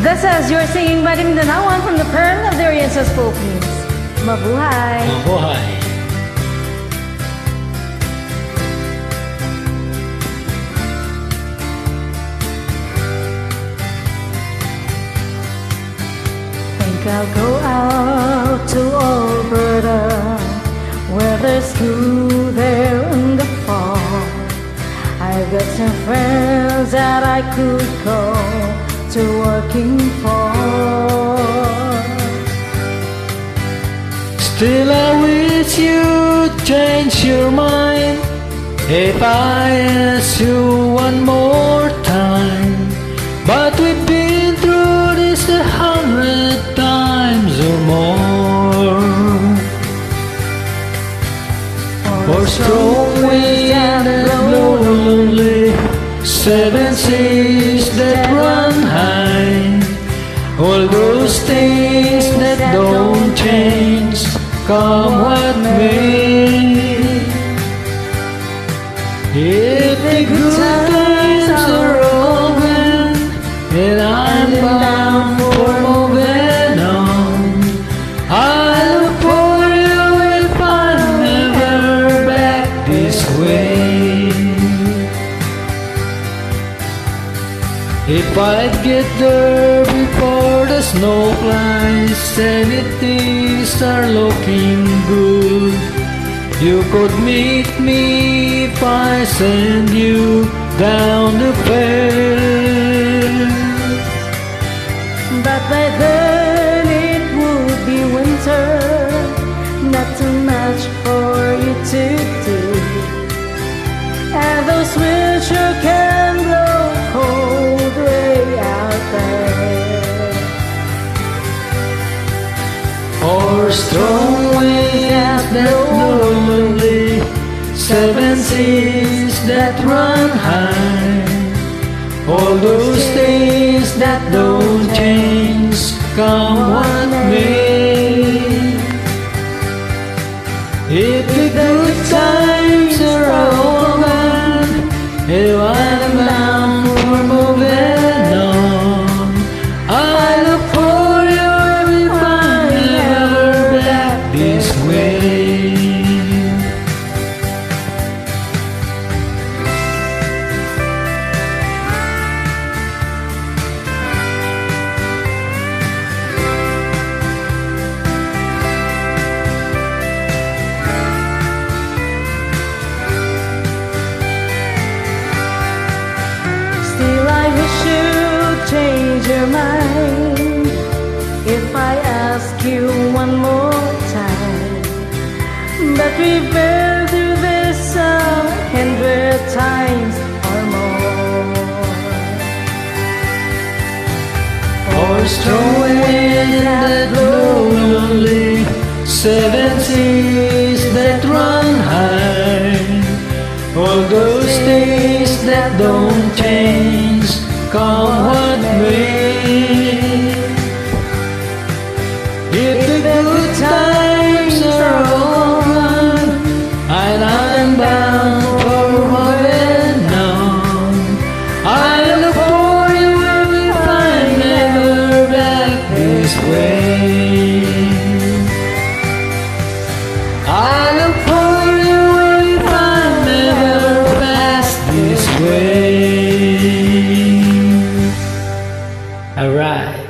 This is your singing buddy Mindanaoan from the Pearl of the Oriental Philippines. Mabuhay! Mabuhay! Think I'll go out to Alberta, where there's school there in the fall. I've got some friends that I could call to working for. Still I wish you'd change your mind if I ask you one more time. But we've been through this 100 times or more. For strong wind and lonely, seven seas that run high, all those things that don't change, come what may. If the good times are over and I'm bound for moving on, I look for you if I'm never back this way. If I'd get there before the snow flies and things are looking good, you could meet me if I send you down the fair. But by then it would be winter, not too much for you to do. And those winter can blow cold way out there. Or strong winds that lonely, seven seas that run high, all those things that don't change, come what may. If the good times are over, if I'm bound for moving on, I look for you if I'm never back this way. Change your mind if I ask you one more time. But we've been through this 100 times or more. Or strong wind that blow lonely, seven seas that run high, all those things that don't change, come what may. If the good times are over and I'm bound for moving on, I look for you if I'm never back this way. I look for you if I'm never past this way. Alright.